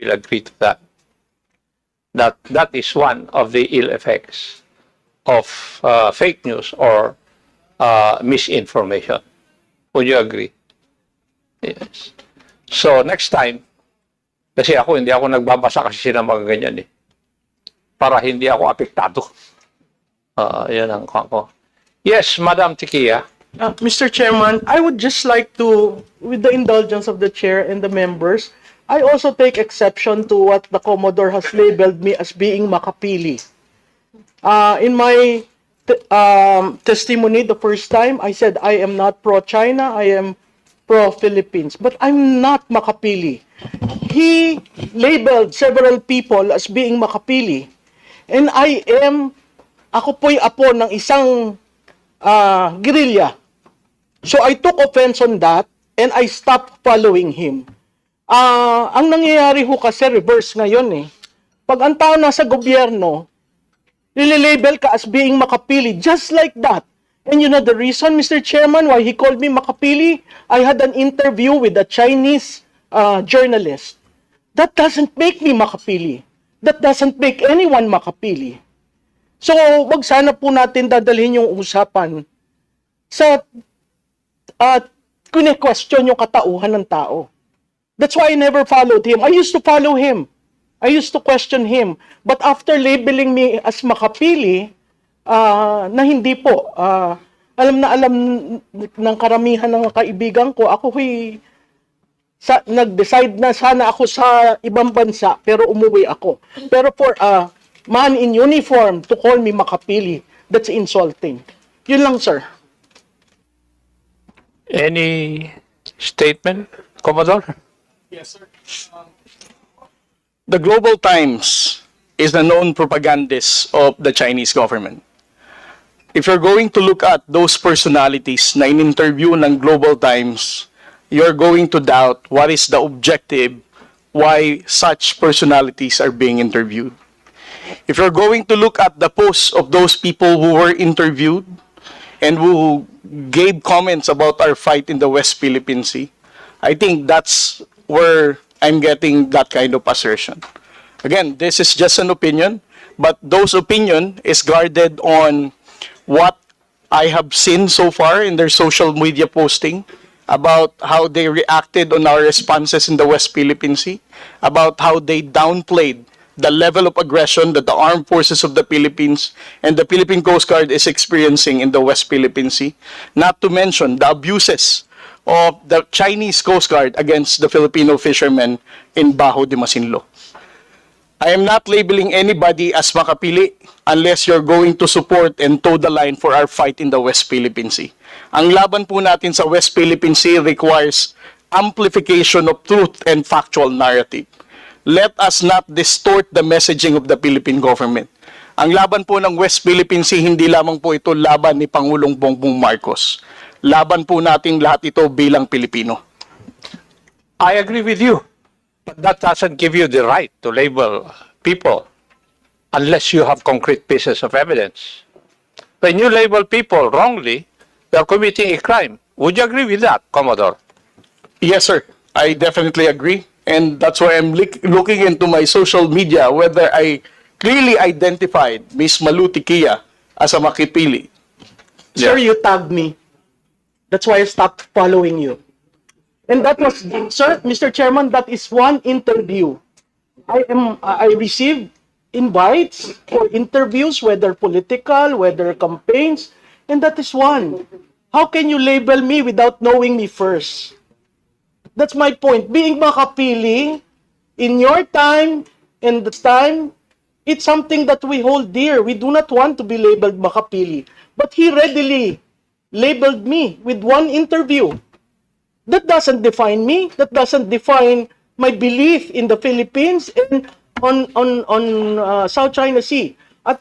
will agree to that. That is one of the ill effects of fake news or misinformation. Would you agree? Yes. So next time, kasi hindi ako nagbabasa kasi sila mga ganyan eh. Para hindi ako apektado. Yan ang ko. Yes, Madam Tikia. Mr. Chairman, I would just like to, with the indulgence of the chair and the members, I also take exception to what the Commodore has labeled me as being makapili. In my testimony the first time, I said I am not pro-China, I am pro-Philippines, but I'm not makapili. He labeled several people as being makapili, and ako po'y apo ng isang guerrilla. So I took offense on that and I stopped following him. Ang nangyayari ho kasi reverse ngayon eh. Pag ang tao nasa gobyerno, nililabel ka as being makapili, just like that. And you know the reason, Mr. Chairman, why he called me makapili? I had an interview with a Chinese journalist. That doesn't make me makapili. That doesn't make anyone makapili. So, wag sana po natin dadalhin yung usapan sa kine-question yung katauhan ng tao. That's why I never followed him. I used to follow him. I used to question him. But after labeling me as makapili, na hindi po, alam na alam ng karamihan ng kaibigan ko, nag-decide na sana ako sa ibang bansa, pero umuwi ako. Pero for a man in uniform to call me makapili, that's insulting. Yun lang, sir. Any statement, Commodore? Yes, sir. The Global Times is the known propagandist of the Chinese government. If you're going to look at those personalities na in-interview ng Global Times, you're going to doubt what is the objective, why such personalities are being interviewed. If you're going to look at the posts of those people who were interviewed and who gave comments about our fight in the West Philippine Sea, I think that's where I'm getting that kind of assertion. Again, this is just an opinion, but those opinion is guarded on what I have seen so far in their social media posting about how they reacted on our responses in the West Philippine Sea, about how they downplayed the level of aggression that the armed forces of the Philippines and the Philippine Coast Guard is experiencing in the West Philippine Sea, not to mention the abuses of the Chinese Coast Guard against the Filipino fishermen in Bajo de Masinloc. I am not labeling anybody as makapili unless you're going to support and toe the line for our fight in the West Philippine Sea. Ang laban po natin sa West Philippine Sea requires amplification of truth and factual narrative. Let us not distort the messaging of the Philippine government. Ang laban po ng West Philippine Sea, hindi lamang po ito laban ni Pangulong Bongbong Marcos. Laban po nating lahat ito bilang Pilipino. I agree with you, but that doesn't give you the right to label people unless you have concrete pieces of evidence. When you label people wrongly, they're committing a crime. Would you agree with that, Commodore? Yes, sir. I definitely agree. And that's why I'm looking into my social media whether I clearly identified Miss Malu Tikia as a makipili. Sir, you tagged me. That's why I stopped following you. And that was, sir, Mr. Chairman, that is one interview. I received invites for interviews, whether political, whether campaigns, and that is one. How can you label me without knowing me first? That's my point. Being makapili in your time and the time, it's something that we hold dear. We do not want to be labeled makapili. But he readily labeled me with one interview. That doesn't define me. That doesn't define my belief in the Philippines and on South China Sea. At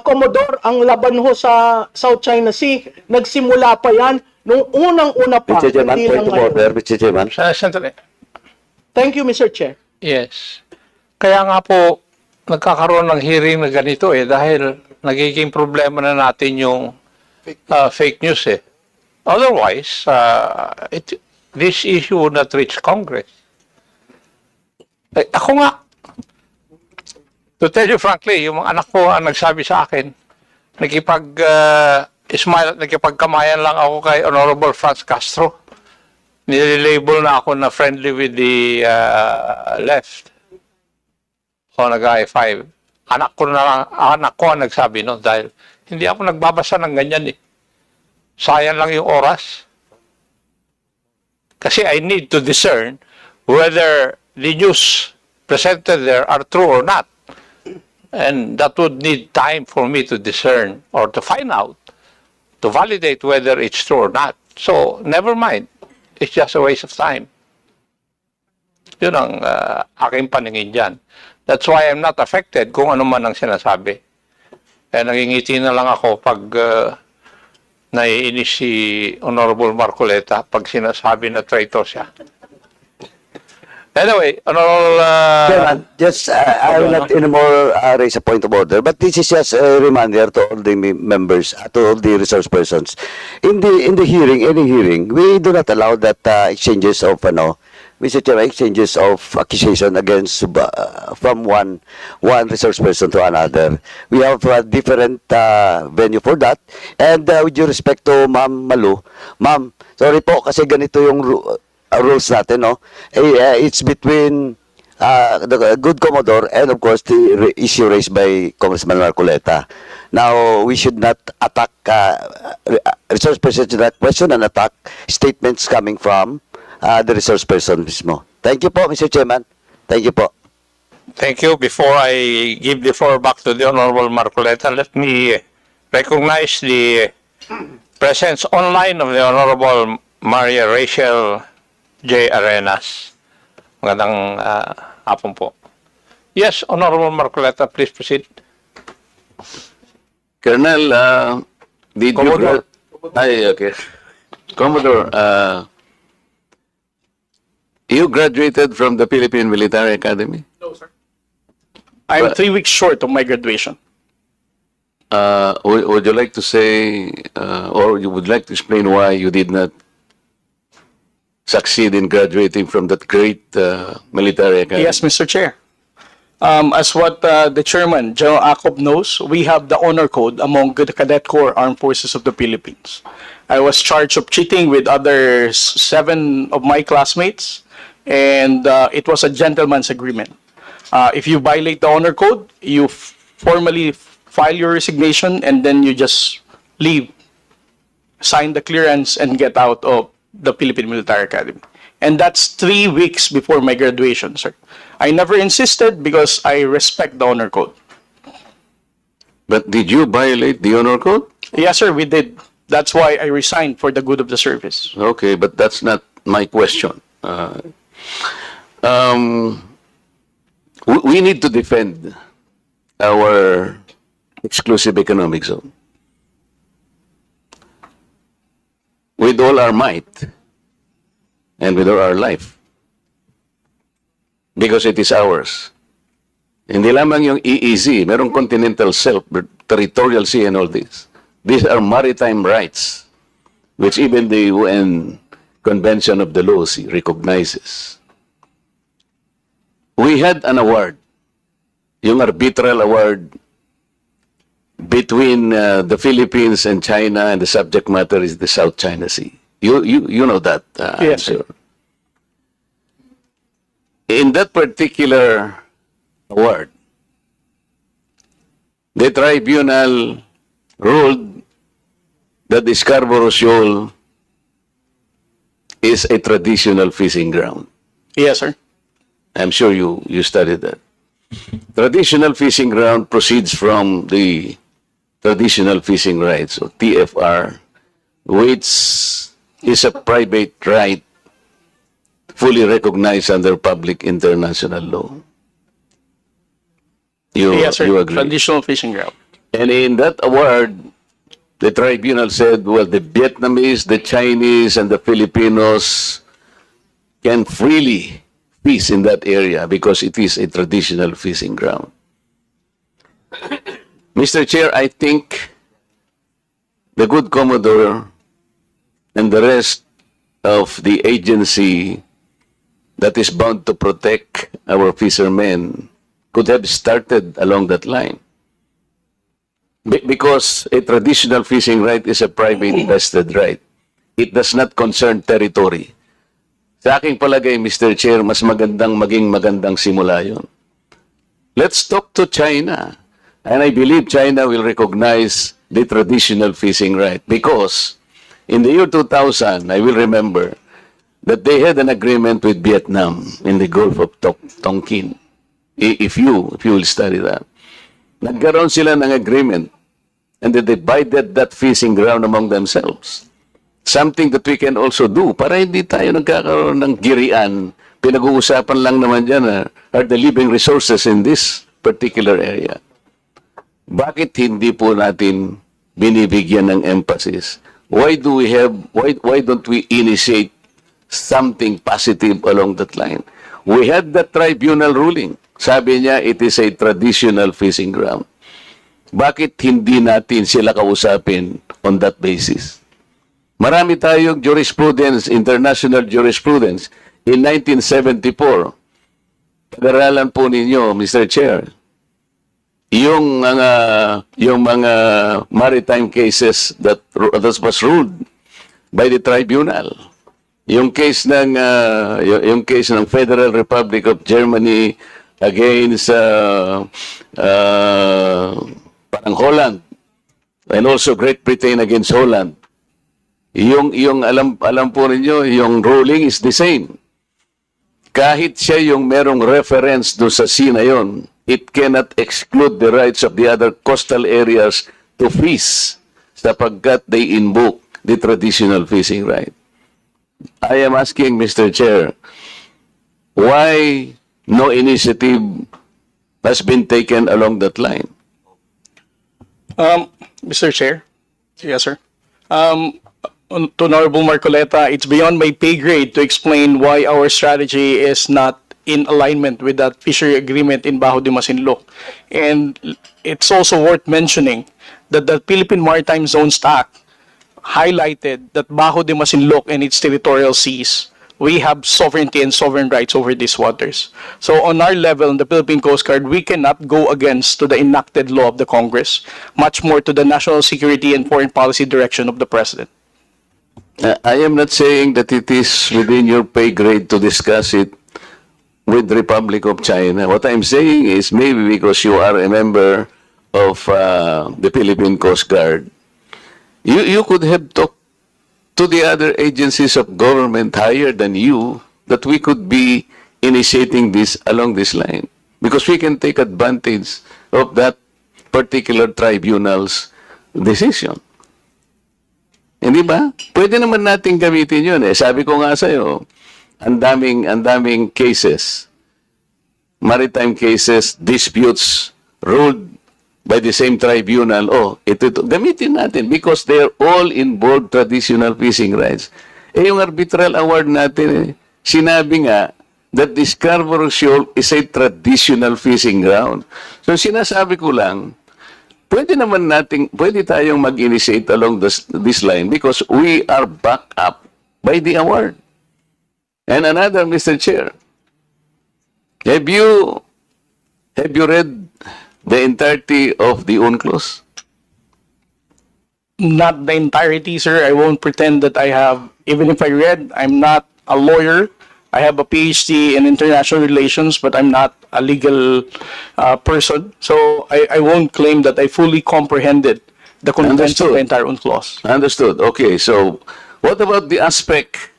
Commodore, ang laban ho sa South China Sea, nagsimula pa yan nung unang-una pa. Mr. Chairman, hindi point lang of order, Mr. Chairman. Sandali. Thank you, Mr. Chair. Yes. Kaya nga po, nagkakaroon ng hearing na ganito dahil nagiging problema na natin yung fake news Otherwise, this issue would not reach Congress. Ako nga, to tell you frankly, yung mga anak ko ang nagsabi sa akin, smile at nakipagkamayan lang ako kay Honorable Franz Castro. Nililabel na ako na friendly with the left. O nag-I5. Anak ko ang nagsabi no, dahil hindi ako nagbabasa ng ganyan eh. Sayang lang yung oras. Kasi I need to discern whether the news presented there are true or not. And that would need time for me to discern or to find out, to validate whether it's true or not. So, never mind. It's just a waste of time. Yun ang aking paningin dyan. That's why I'm not affected kung ano man ang sinasabi. Eh, nangingiti na lang ako pag naiinis si Honorable Marcoleta pag sinasabi na traitor siya. Anyway, Honorable... Chairman, just, I will not anymore raise a point of order, but this is just a reminder to all the members, to all the resource persons. In the hearing, any hearing, we do not allow that exchanges of, Mr. Chairman, exchanges of accusation against, from one resource person to another. We have a different venue for that. And with due respect to Ma'am Malu, Ma'am, sorry po, kasi ganito yung rules natin, no? It's between the good Commodore and of course the issue raised by Congressman Marcoleta. Now, we should not attack resource person to that question and attack statements coming from the resource person mismo. Thank you po, Mr. Chairman. Thank you po. Thank you. Before I give the floor back to the Honorable Marcoleta, let me recognize the presence online of the Honorable Maria Rachel J. Arenas. Magandang hapon po. Yes, Honorable Marcoleta, please proceed. Colonel, did Commodore. okay. Commodore, you graduated from the Philippine Military Academy? No, sir. I'm 3 weeks short of my graduation. Would you like to say, or you would like to explain why you did not succeed in graduating from that great military academy? Yes, Mr. Chair. As what the chairman, General Acob, knows, we have the honor code among the Cadet Corps Armed Forces of the Philippines. I was charged of cheating with other 7 of my classmates, and it was a gentleman's agreement. If you violate the honor code, you formally file your resignation, and then you just leave, sign the clearance, and get out of the Philippine Military Academy. And that's 3 weeks before my graduation, sir. I never insisted because I respect the honor code. But did you violate the honor code? Yes, sir, we did. That's why I resigned for the good of the service. Okay, but that's not my question. We need to defend our exclusive economic zone with all our might and with all our life, because it is ours. Hindi lamang yung EEZ, merong continental shelf, territorial sea and all this. These are maritime rights, which even the UN Convention of the Law recognizes. We had an award, yung arbitral award between the Philippines and China, and the subject matter is the South China Sea. You know that, Yes, I'm sure. In that particular award, the tribunal ruled that the Scarborough Shoal is a traditional fishing ground. Yes, sir. I'm sure you studied that. Traditional fishing ground proceeds from the traditional fishing rights, or TFR, which is a private right fully recognized under public international law. Yes, sir. You agree? Traditional fishing ground. And in that award, the tribunal said, well, the Vietnamese, the Chinese, and the Filipinos can freely fish in that area because it is a traditional fishing ground. Mr. Chair, I think the good Commodore and the rest of the agency that is bound to protect our fishermen could have started along that line. Because a traditional fishing right is a private vested right. It does not concern territory. Sa aking palagay, Mr. Chair, mas magandang maging magandang simula yun. Let's talk to China. And I believe China will recognize the traditional fishing right. Because in the year 2000, I will remember that they had an agreement with Vietnam in the Gulf of Tonkin. If you will study that. Nagkaroon sila ng agreement and they divided that fishing ground among themselves. Something that we can also do para hindi tayo nagkakaroon ng girian. Pinag-uusapan lang naman dyan are the living resources in this particular area. Bakit hindi po natin binibigyan ng emphasis? Why don't we initiate something positive along that line? We had the tribunal ruling. Sabi niya, it is a traditional fishing ground. Bakit hindi natin sila kausapin on that basis? Marami tayong jurisprudence, international jurisprudence. In 1974, pag-aralan po ninyo, Mr. Chair, yung mga maritime cases that was ruled by the tribunal. Yung case ng Federal Republic of Germany against parang Holland and also Great Britain against Holland. Yung alam po ninyo, yung ruling is the same. Kahit siya yung merong reference do sa sea na yon, it cannot exclude the rights of the other coastal areas to fish sapagkat they invoke the traditional fishing right. I am asking, Mr. Chair, why no initiative has been taken along that line? Mr. Chair? Yes, sir. To Honorable Marcoleta, it's beyond my pay grade to explain why our strategy is not in alignment with that fishery agreement in Bajo de Masinloc. And it's also worth mentioning that the Philippine Maritime Zones Act highlighted that Bajo de Masinloc and its territorial seas, we have sovereignty and sovereign rights over these waters. So on our level, in the Philippine Coast Guard, we cannot go against to the enacted law of the Congress, much more to the national security and foreign policy direction of the President. I am not saying that it is within your pay grade to discuss it with the Republic of China. What I'm saying is maybe because you are a member of the Philippine Coast Guard, you could have talked to the other agencies of government higher than you that we could be initiating this along this line. Because we can take advantage of that particular tribunal's decision. Hindi ba? Pwede naman natin gamitin yun eh. Sabi ko nga sa'yo, ang daming cases, maritime cases, disputes ruled by the same tribunal. Oh, ito. Gamitin natin because they are all involved traditional fishing rights. Eh, yung arbitral award natin eh, sinabi nga that the Scarborough Shoal is a traditional fishing ground. So sinasabi ko lang, pwede tayong mag-initiate along this line because we are backed up by the award. And another, Mr. Chair, have you read the entirety of the UNCLOS? Not the entirety, sir. I won't pretend that I have. Even if I read, I'm not a lawyer. I have a PhD in international relations, but I'm not a legal person. So I won't claim that I fully comprehended the contents of the entire UNCLOS. Understood. Okay, so what about the aspect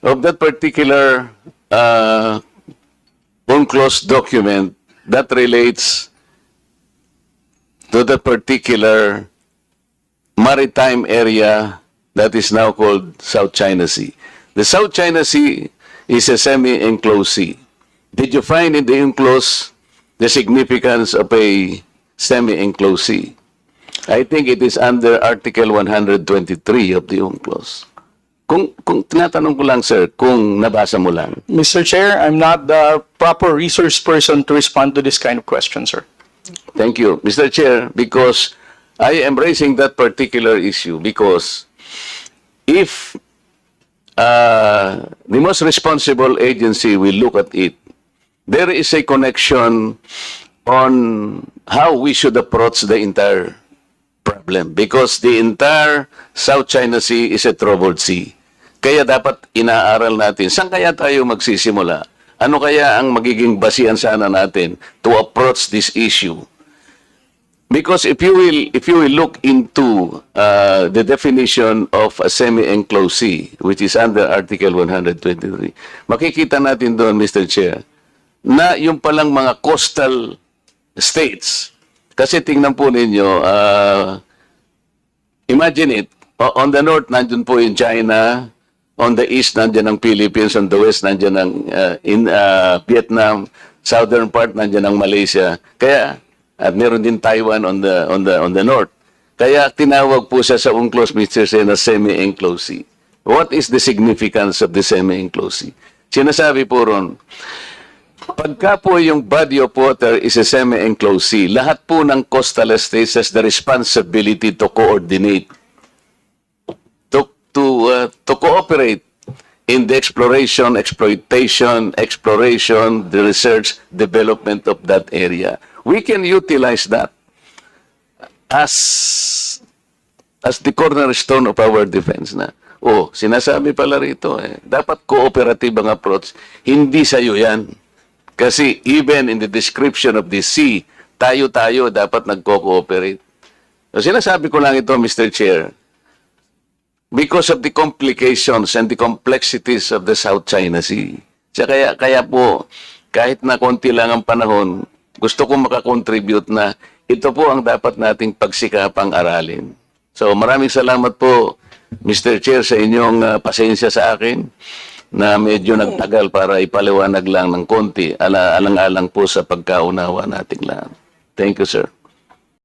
of that particular UNCLOS document that relates to the particular maritime area that is now called South China Sea? The South China Sea is a semi-enclosed sea. Did you find in the UNCLOS the significance of a semi-enclosed sea? I think it is under Article 123 of the UNCLOS. Kung tinatanong ko lang, sir, kung nabasa mo lang. Mr. Chair, I'm not the proper resource person to respond to this kind of question, sir. Thank you, Mr. Chair, because I am raising that particular issue because if the most responsible agency will look at it. There is a connection on how we should approach the entire problem because the entire South China Sea is a troubled sea. Kaya dapat inaaral natin, saan kaya tayo magsisimula? Ano kaya ang magiging basihan sana natin to approach this issue? Because if you will look into the definition of a semi-enclosed sea, which is under Article 123, makikita natin doon, Mr. Chair, na yung palang mga coastal states, kasi tingnan po ninyo, imagine it, on the north, nandun po yung China, on the east, nandyan ang Philippines, on the west, nandyan ang Vietnam, southern part, nandyan ang Malaysia. Kaya, at meron din Taiwan on the north. Kaya tinawag po siya sa UNCLOS, Mr. Sen, na semi-enclosed sea. What is the significance of the semi-enclosed sea? Sinasabi po ron, pagka po yung body of water is a semi-enclosed sea, lahat po ng coastal states has the responsibility to coordinate, to cooperate in the exploration, the research, development of that area. We can utilize that as the cornerstone of our defense na. Oh, sinasabi pala rito dapat cooperative ang approach. Hindi sa'yo yan. Kasi even in the description of the sea, tayo-tayo dapat nagko-cooperate. So, sinasabi ko lang ito, Mr. Chair, because of the complications and the complexities of the South China Sea. Kaya po, kahit na konti lang ang panahon, gusto kong makakontribute na ito po ang dapat nating pagsikapang aralin. So maraming salamat po, Mr. Chair, sa inyong pasensya sa akin na medyo nagtagal para ipaliwanag lang ng konti, alang-alang po sa pagkaunawa nating lahat. Thank you, sir.